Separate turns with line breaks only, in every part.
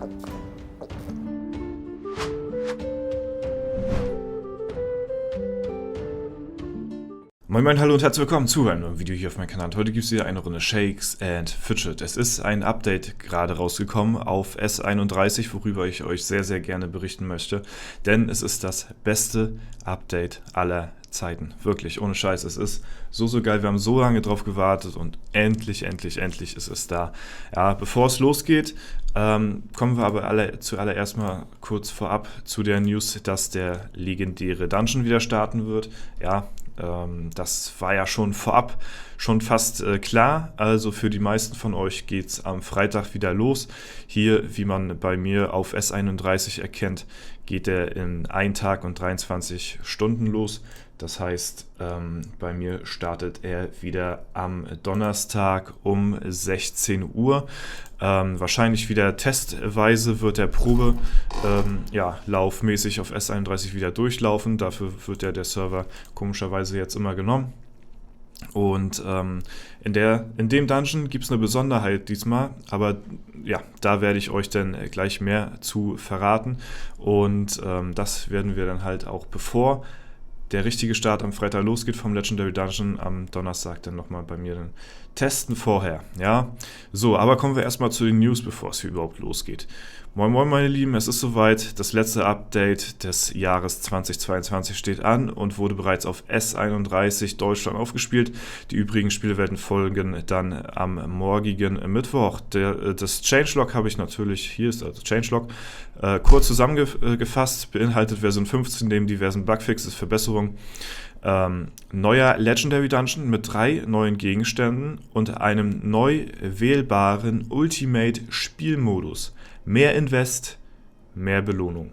Moin Moin, hallo und herzlich willkommen zu einem neuen Video hier auf meinem Kanal. Heute gibt es wieder eine Runde Shakes and Fidget. Es ist ein Update gerade rausgekommen auf S31, worüber ich euch sehr, sehr gerne berichten möchte. Denn es ist das beste Update aller Zeiten. Wirklich, ohne Scheiß. Es ist so geil. Wir haben so lange drauf gewartet und endlich ist es da. Ja, bevor es losgeht, kommen wir aber zuallererst mal kurz vorab zu der News, dass der legendäre Dungeon wieder starten wird. Ja, das war ja schon vorab schon fast klar. Also für die meisten von euch geht es am Freitag wieder los. Hier, wie man bei mir auf S31 erkennt, geht er in 1 Tag und 23 Stunden los. Das heißt, bei mir startet er wieder am Donnerstag um 16 Uhr. Wahrscheinlich wieder testweise wird der laufmäßig auf S31 wieder durchlaufen. Dafür wird der Server komischerweise jetzt immer genommen. Und in dem Dungeon gibt es eine Besonderheit diesmal, aber ja, da werde ich euch dann gleich mehr zu verraten. Und das werden wir dann halt auch, bevor der richtige Start am Freitag losgeht vom Legendary Dungeon, am Donnerstag dann nochmal bei mir dann testen vorher. Ja, so, aber kommen wir erstmal zu den News, bevor es hier überhaupt losgeht. Moin Moin meine Lieben, es ist soweit, das letzte Update des Jahres 2022 steht an und wurde bereits auf S31 Deutschland aufgespielt. Die übrigen Spiele werden folgen dann am morgigen Mittwoch. Das Changelog habe ich natürlich, hier ist also Changelog, kurz zusammengefasst, beinhaltet Version 15 neben diversen Bugfixes, Verbesserungen. Neuer Legendary Dungeon mit 3 neuen Gegenständen und einem neu wählbaren Ultimate Spielmodus. Mehr Invest, mehr Belohnung.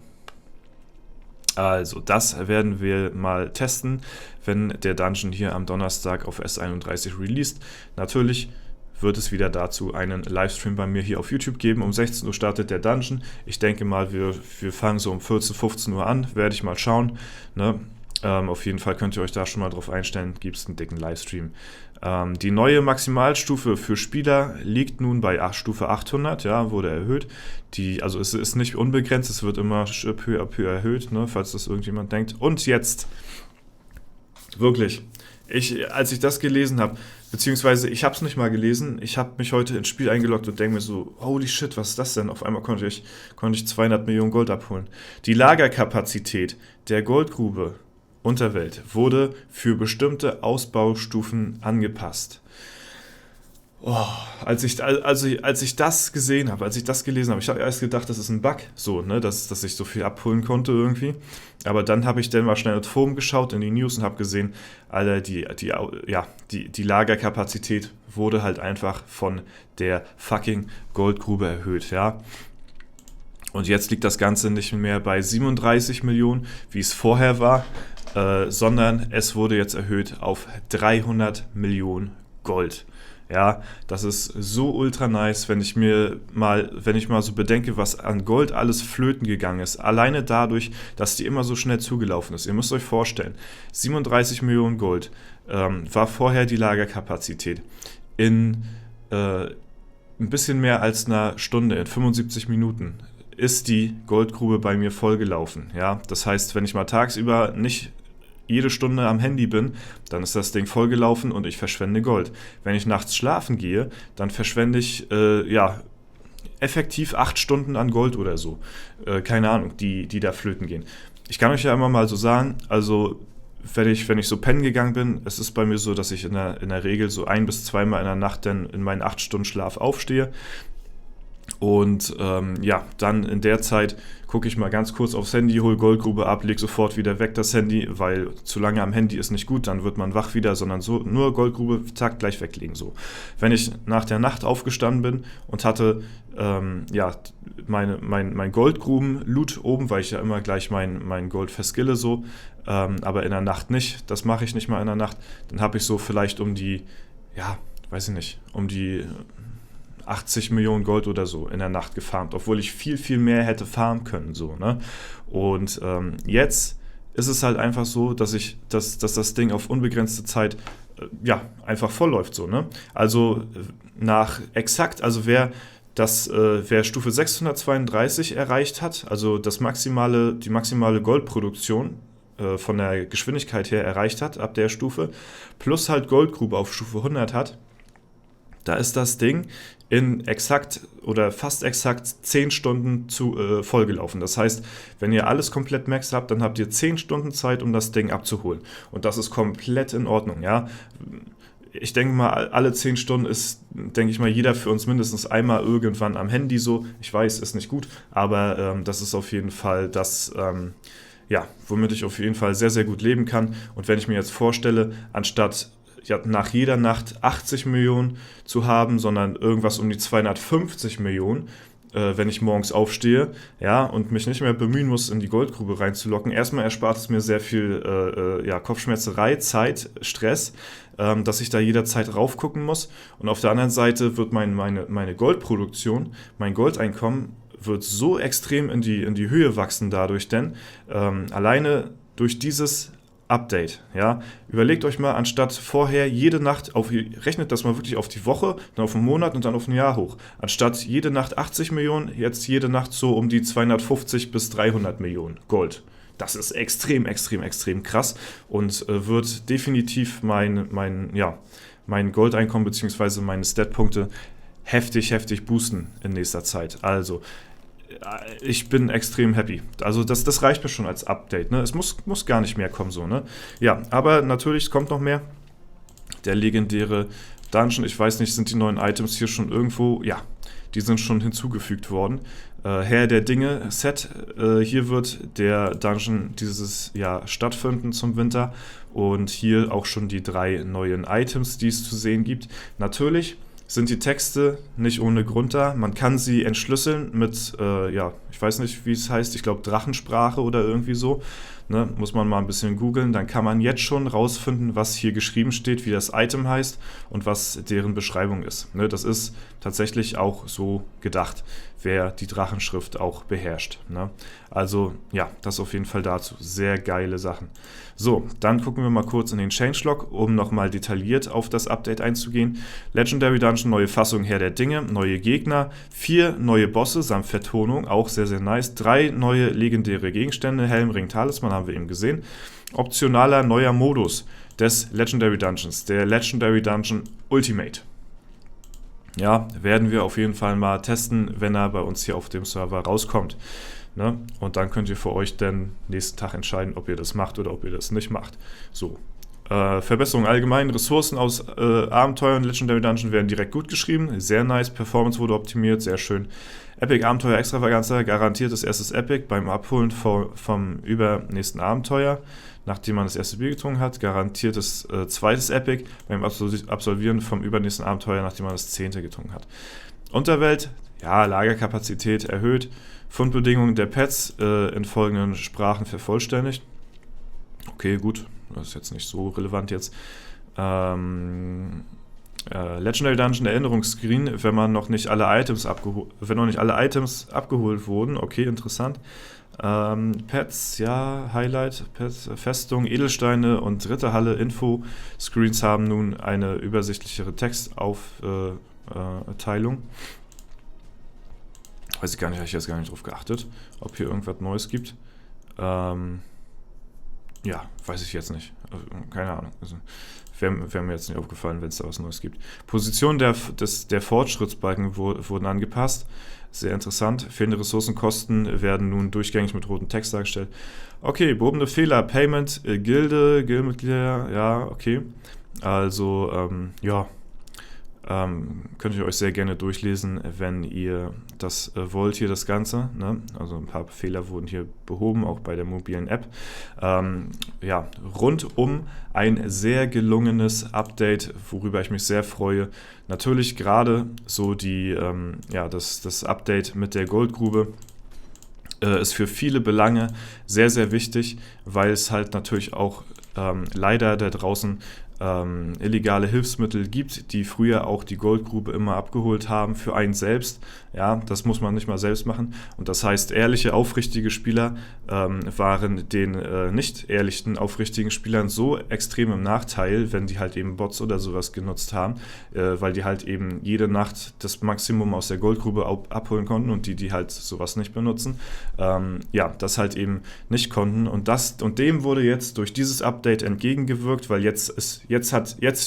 Also, das werden wir mal testen, wenn der Dungeon hier am Donnerstag auf S31 released. Natürlich wird es wieder dazu einen Livestream bei mir hier auf YouTube geben. Um 16 Uhr startet der Dungeon. Ich denke mal, wir fangen so um 14, 15 Uhr an. Werde ich mal schauen, ne? Auf jeden Fall könnt ihr euch da schon mal drauf einstellen, gibt es einen dicken Livestream. Die neue Maximalstufe für Spieler liegt nun bei Stufe 800, ja, wurde erhöht. Also es ist nicht unbegrenzt, es wird immer peu à peu erhöht, ne, falls das irgendjemand denkt. Und jetzt, wirklich, als ich das gelesen habe, beziehungsweise ich habe es nicht mal gelesen, ich habe mich heute ins Spiel eingeloggt und denke mir so, holy shit, was ist das denn? Auf einmal konnte ich 200 Millionen Gold abholen. Die Lagerkapazität der Goldgrube Unterwelt wurde für bestimmte Ausbaustufen angepasst. Oh, als ich das gelesen habe, ich habe erst gedacht, das ist ein Bug, so, ne, dass ich so viel abholen konnte irgendwie. Aber dann habe ich dann mal schnell ins Forum geschaut, in die News und habe gesehen, Alter, die Lagerkapazität wurde halt einfach von der fucking Goldgrube erhöht, ja. Und jetzt liegt das Ganze nicht mehr bei 37 Millionen, wie es vorher war, sondern es wurde jetzt erhöht auf 300 Millionen Gold. Ja, das ist so ultra nice, wenn ich mal so bedenke, was an Gold alles flöten gegangen ist. Alleine dadurch, dass die immer so schnell zugelaufen ist. Ihr müsst euch vorstellen, 37 Millionen Gold war vorher die Lagerkapazität. In ein bisschen mehr als einer Stunde, in 75 Minuten, ist die Goldgrube bei mir vollgelaufen. Ja, das heißt, wenn ich mal tagsüber nicht jede Stunde am Handy bin, dann ist das Ding vollgelaufen und ich verschwende Gold. Wenn ich nachts schlafen gehe, dann verschwende ich effektiv 8 Stunden an Gold oder so. Keine Ahnung, die da flöten gehen. Ich kann euch ja immer mal so sagen, also wenn ich so pennen gegangen bin, es ist bei mir so, dass ich in der Regel so 1- bis 2-mal in der Nacht dann in meinen 8 Stunden Schlaf aufstehe. Und dann in der Zeit gucke ich mal ganz kurz aufs Handy, hole Goldgrube ab, lege sofort wieder weg das Handy, weil zu lange am Handy ist nicht gut, dann wird man wach wieder, sondern so nur Goldgrube, zack, gleich weglegen. So. Wenn ich nach der Nacht aufgestanden bin und hatte mein Goldgruben-Loot oben, weil ich ja immer gleich mein Gold verskille so, aber in der Nacht nicht, das mache ich nicht mal in der Nacht, dann habe ich so vielleicht um die 80 Millionen Gold oder so in der Nacht gefarmt, obwohl ich viel, viel mehr hätte farmen können. So, ne? Und jetzt ist es halt einfach so, dass das Ding auf unbegrenzte Zeit einfach voll läuft. So, ne? Also wer dass wer Stufe 632 erreicht hat, also die maximale Goldproduktion von der Geschwindigkeit her erreicht hat ab der Stufe, plus halt Goldgrube auf Stufe 100 hat, da ist das Ding in exakt oder fast exakt 10 Stunden vollgelaufen. Das heißt, wenn ihr alles komplett max habt, dann habt ihr 10 Stunden Zeit, um das Ding abzuholen. Und das ist komplett in Ordnung, ja. Ich denke mal, alle 10 Stunden ist, denke ich mal, jeder für uns mindestens einmal irgendwann am Handy so. Ich weiß, ist nicht gut, aber das ist auf jeden Fall das, womit ich auf jeden Fall sehr, sehr gut leben kann. Und wenn ich mir jetzt vorstelle, anstatt nach jeder Nacht 80 Millionen zu haben, sondern irgendwas um die 250 Millionen, wenn ich morgens aufstehe, ja, und mich nicht mehr bemühen muss, in die Goldgrube reinzulocken. Erstmal erspart es mir sehr viel Kopfschmerzerei, Zeit, Stress, dass ich da jederzeit raufgucken muss. Und auf der anderen Seite wird meine Goldproduktion, mein Goldeinkommen wird so extrem in die Höhe wachsen dadurch, denn alleine durch dieses Update, ja. Überlegt euch mal, anstatt vorher jede Nacht, rechnet das mal wirklich auf die Woche, dann auf den Monat und dann auf ein Jahr hoch. Anstatt jede Nacht 80 Millionen, jetzt jede Nacht so um die 250 bis 300 Millionen Gold. Das ist extrem, extrem, extrem krass und wird definitiv mein Goldeinkommen bzw. meine Statpunkte heftig, heftig boosten in nächster Zeit. Also, ich bin extrem happy. Also das reicht mir schon als Update. Ne? Es muss gar nicht mehr kommen so. Ne? Ja, aber natürlich, es kommt noch mehr. Der legendäre Dungeon, ich weiß nicht, sind die neuen Items hier schon irgendwo? Ja, die sind schon hinzugefügt worden. Herr der Dinge Set, hier wird der Dungeon dieses Jahr stattfinden zum Winter. Und hier auch schon die 3 neuen Items, die es zu sehen gibt. Natürlich sind die Texte nicht ohne Grund da. Man kann sie entschlüsseln mit, ich weiß nicht, wie es heißt, ich glaube Drachensprache oder irgendwie so. Ne? Muss man mal ein bisschen googeln. Dann kann man jetzt schon rausfinden, was hier geschrieben steht, wie das Item heißt und was deren Beschreibung ist. Ne? Das ist tatsächlich auch so gedacht, wer die Drachenschrift auch beherrscht. Ne? Also ja, das auf jeden Fall dazu. Sehr geile Sachen. So, dann gucken wir mal kurz in den Changelog, um nochmal detailliert auf das Update einzugehen. Legendary Dungeon, neue Fassung Herr der Dinge, neue Gegner, 4 neue Bosse samt Vertonung, auch sehr, sehr nice. 3 neue legendäre Gegenstände, Helm, Ring, Talisman, haben wir eben gesehen. Optionaler neuer Modus des Legendary Dungeons, der Legendary Dungeon Ultimate. Ja, werden wir auf jeden Fall mal testen, wenn er bei uns hier auf dem Server rauskommt. Ne? Und dann könnt ihr für euch dann nächsten Tag entscheiden, ob ihr das macht oder ob ihr das nicht macht. So. Verbesserung allgemein. Ressourcen aus Abenteuern Legendary Dungeon werden direkt gut geschrieben. Sehr nice. Performance wurde optimiert. Sehr schön. Epic Abenteuer Extravaganza. Garantiertes erstes Epic beim Abholen vom übernächsten Abenteuer, nachdem man das erste Bier getrunken hat. Garantiertes zweites Epic beim Absolvieren vom übernächsten Abenteuer, nachdem man das 10. getrunken hat. Unterwelt. Ja, Lagerkapazität erhöht. Fundbedingungen der Pets in folgenden Sprachen vervollständigt. Okay, gut. Das ist jetzt nicht so relevant jetzt. Legendary Dungeon Erinnerungsscreen, wenn noch nicht alle Items abgeholt wurden. Okay, interessant. Pets, ja, Highlight, Pets, Festung, Edelsteine und Ritterhalle Info. Screens haben nun eine übersichtlichere Textaufteilung. Weiß ich gar nicht, habe ich jetzt gar nicht drauf geachtet, ob hier irgendwas Neues gibt. Ja, weiß ich jetzt nicht. Keine Ahnung. Also, wäre mir jetzt nicht aufgefallen, wenn es da was Neues gibt. Position der Fortschrittsbalken wurden angepasst. Sehr interessant. Fehlende Ressourcenkosten werden nun durchgängig mit rotem Text dargestellt. Okay, behobene Fehler. Payment, Gildemitglieder, ja, okay. Also, könnt ihr euch sehr gerne durchlesen, wenn ihr das wollt, hier das Ganze. Ne? Also ein paar Fehler wurden hier behoben, auch bei der mobilen App. Rundum ein sehr gelungenes Update, worüber ich mich sehr freue. Natürlich gerade so das Update mit der Goldgrube ist für viele Belange sehr, sehr wichtig, weil es halt natürlich auch leider da draußen illegale Hilfsmittel gibt, die früher auch die Goldgrube immer abgeholt haben für einen selbst. Ja, das muss man nicht mal selbst machen. Und das heißt, ehrliche, aufrichtige Spieler waren den nicht ehrlichen, aufrichtigen Spielern so extrem im Nachteil, wenn die halt eben Bots oder sowas genutzt haben, weil die halt eben jede Nacht das Maximum aus der Goldgrube abholen konnten und die halt sowas nicht benutzen, das halt eben nicht konnten. Und dem wurde jetzt durch dieses Update entgegengewirkt, weil jetzt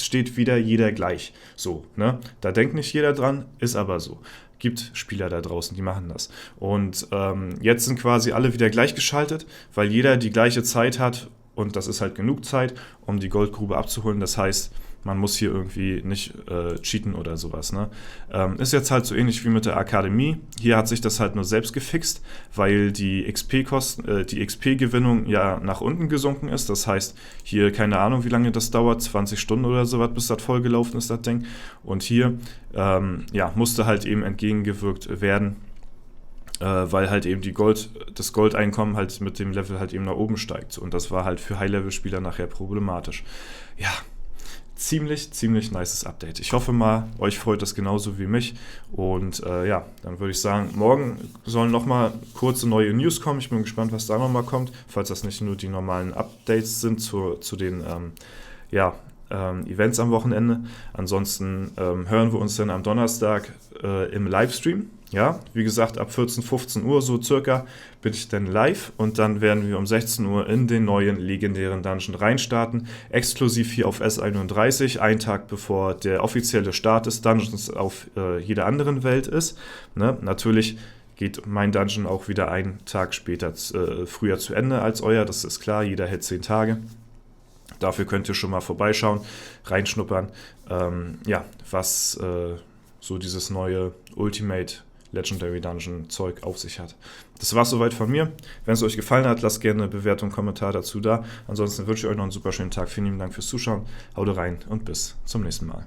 steht wieder jeder gleich. So, ne? Da denkt nicht jeder dran, ist aber so. Gibt Spieler da draußen, die machen das. Und jetzt sind quasi alle wieder gleichgeschaltet, weil jeder die gleiche Zeit hat und das ist halt genug Zeit, um die Goldgrube abzuholen. Das heißt, man muss hier irgendwie nicht cheaten oder sowas. Ne? Ist jetzt halt so ähnlich wie mit der Akademie. Hier hat sich das halt nur selbst gefixt, weil die XP-Gewinnung ja nach unten gesunken ist. Das heißt, hier keine Ahnung, wie lange das dauert, 20 Stunden oder sowas, bis das vollgelaufen ist, das Ding. Und hier musste halt eben entgegengewirkt werden, weil halt eben das Goldeinkommen halt mit dem Level halt eben nach oben steigt. Und das war halt für High-Level-Spieler nachher problematisch. Ja, ziemlich nices Update. Ich hoffe mal, euch freut das genauso wie mich. Und dann würde ich sagen, morgen sollen nochmal kurze neue News kommen. Ich bin gespannt, was da nochmal kommt, falls das nicht nur die normalen Updates sind zu den Events am Wochenende. Ansonsten hören wir uns dann am Donnerstag im Livestream. Ja, wie gesagt, ab 15 Uhr so circa bin ich dann live und dann werden wir um 16 Uhr in den neuen legendären Dungeon reinstarten. Exklusiv hier auf S31, einen Tag bevor der offizielle Start des Dungeons auf jeder anderen Welt ist. Ne? Natürlich geht mein Dungeon auch wieder einen Tag früher zu Ende als euer, das ist klar, jeder hält 10 Tage. Dafür könnt ihr schon mal vorbeischauen, reinschnuppern, was so dieses neue Ultimate Legendary Dungeon Zeug auf sich hat. Das war's soweit von mir. Wenn es euch gefallen hat, lasst gerne eine Bewertung, einen Kommentar dazu da. Ansonsten wünsche ich euch noch einen super schönen Tag. Vielen lieben Dank fürs Zuschauen. Haut rein und bis zum nächsten Mal.